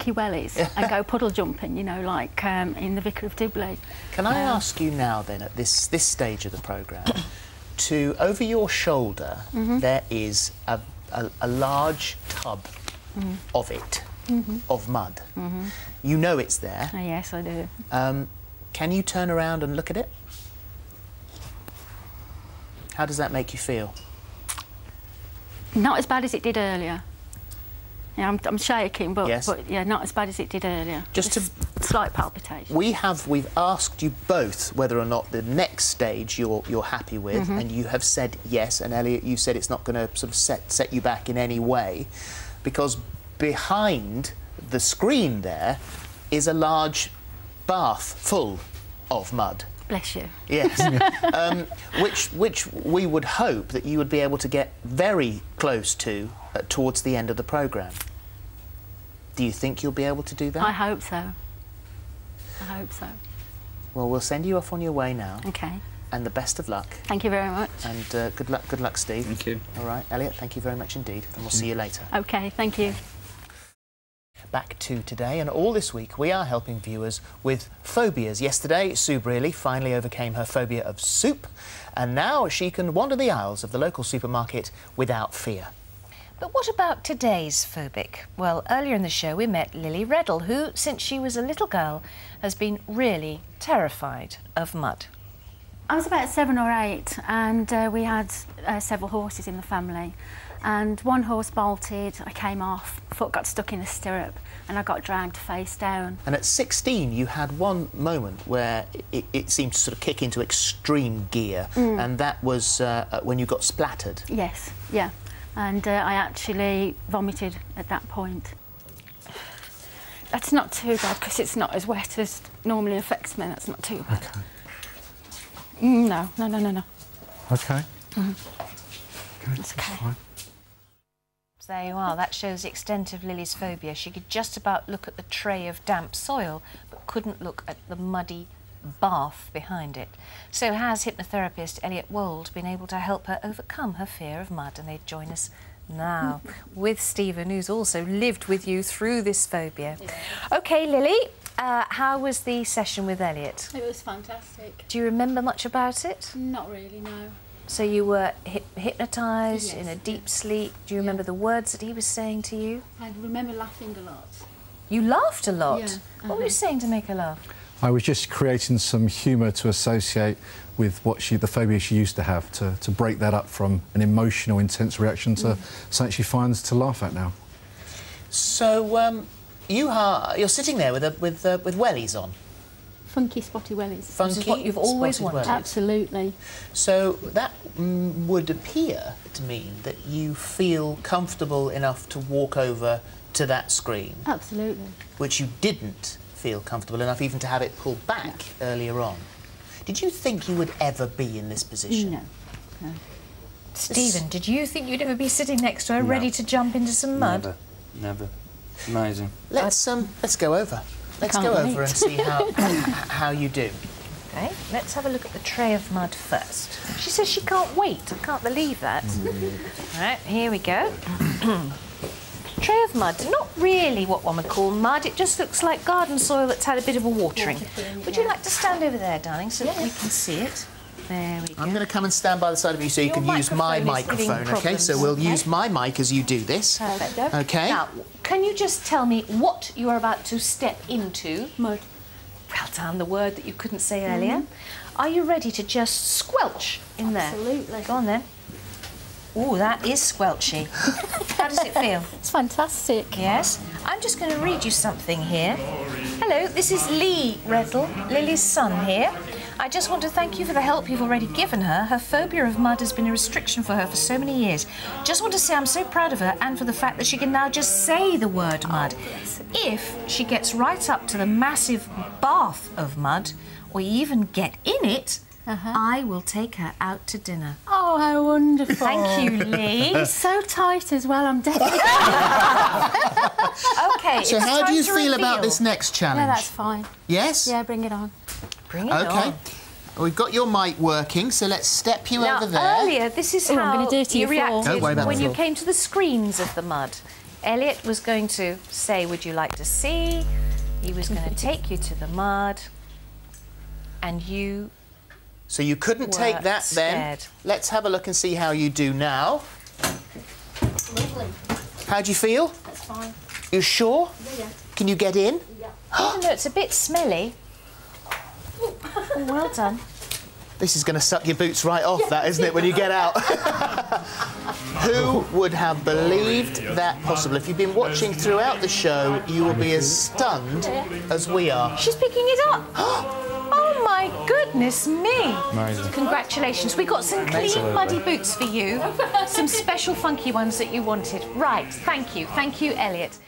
sticky wellies and go puddle jumping, you know, like in The Vicar of Dibley. Can I ask you now then, at this stage of the programme, to over your shoulder there is a large tub of it, of mud. You know it's there. Oh, yes, I do. Can you turn around and look at it? How does that make you feel? Not as bad as it did earlier. Yeah, I'm shaking, but, yes. but yeah, not as bad as it did earlier. Just a slight palpitation. We've asked you both whether or not the next stage you're happy with, and you have said yes. And Elliott, you said it's not going to sort of set you back in any way, because behind the screen there is a large bath full of mud. Bless you. Yes. Which we would hope that you would be able to get very close to towards the end of the programme. Do you think you'll be able to do that? I hope so. I hope so. Well, we'll send you off on your way now. OK. And the best of luck. Thank you very much. And good luck, Steve. Thank you. All right, Elliott, thank you very much indeed. And we'll see you later. OK, thank you. Back to today, and all this week we are helping viewers with phobias. Yesterday, Sue Brearley finally overcame her phobia of soup, and now she can wander the aisles of the local supermarket without fear. But what about today's phobic? Well, earlier in the show we met Lily Reddle, who, since she was a little girl, has been really terrified of mud. I was about 7 or 8, and we had several horses in the family. And one horse bolted, I came off, foot got stuck in a stirrup, and I got dragged face down. And at 16, you had one moment where it seemed to sort of kick into extreme gear, and that was when you got splattered. Yes, yeah. And I actually vomited at that point. That's not too bad, because it's not as wet as normally affects me. That's not too bad. Okay. No. Okay. Okay. That's fine. So there you are. That shows the extent of Lily's phobia. She could just about look at the tray of damp soil, but couldn't look at the muddy bath behind it. So has hypnotherapist Elliott Wald been able to help her overcome her fear of mud? And they join us now with Stephen, who's also lived with you through this phobia. Yeah. OK, Lily, how was the session with Elliott? It was fantastic. Do you remember much about it? Not really, no. So you were hypnotised, yes, in a deep sleep. Do you remember the words that he was saying to you? I remember laughing a lot. You laughed a lot? Yeah. What were you saying to make her laugh? I was just creating some humour to associate with what the phobia she used to have, to break that up from an emotional, intense reaction to something she finds to laugh at now. So you're sitting there with wellies on. Funky spotty wellies. Funky, this is what you've always wanted. Absolutely. So that would appear to mean that you feel comfortable enough to walk over to that screen. Absolutely. Which you didn't feel comfortable enough even to have it pulled back earlier on. Did you think you would ever be in this position? No. Stephen, did you think you'd ever be sitting next to her, ready to jump into some mud? Never. Amazing. Let's go over. Let's go over and see how you do. OK, let's have a look at the tray of mud first. She says she can't wait. I can't believe that. All right, here we go. Tray of mud. Not really what one would call mud. It just looks like garden soil that's had a bit of a watering. Would you like to stand over there, darling, so that we can see it? There we go. I'm going to come and stand by the side of you so you can use my microphone, OK? So we'll use my mic as you do this. Perfect. OK? Now, can you just tell me what you are about to step into? Mud. Well done, the word that you couldn't say earlier. Are you ready to just squelch in there? Absolutely. Go on then. Ooh, that is squelchy. How does it feel? It's fantastic. Yes. I'm just going to read you something here. Hello, this is Lee Reddle, Lily's son here. I just want to thank you for the help you've already given her. Her phobia of mud has been a restriction for her for so many years. Just want to say I'm so proud of her and for the fact that she can now just say the word mud. If she gets right up to the massive bath of mud, or even get in it, I will take her out to dinner. Oh, how wonderful. Thank you, Lee. It's so tight as well, I'm definitely... OK, So how do you feel about this next challenge? Yeah, that's fine. Yes? Yeah, bring it on. Bring it on. OK. We've got your mic working, so let's step you over there. Earlier, this is I'm how gonna do it to you you reacted Don't worry about when the you floor. came to the screens of the mud. Elliott was going to say, would you like to see? He was going to take you to the mud. And you So you couldn't take that then. scared. Let's have a look and see how you do now. Lovely. How do you feel? That's fine. You sure? Yeah. Can you get in? Even though it's a bit smelly. Oh, well done. This is going to suck your boots right off, that, isn't it, when you get out? Who would have believed that possible? If you've been watching throughout the show, you will be as stunned as we are. She's picking it up. Oh, my goodness me. Amazing. Congratulations. We got some clean, Absolutely. muddy boots for you. Some special funky ones that you wanted. Right, thank you. Thank you, Elliott.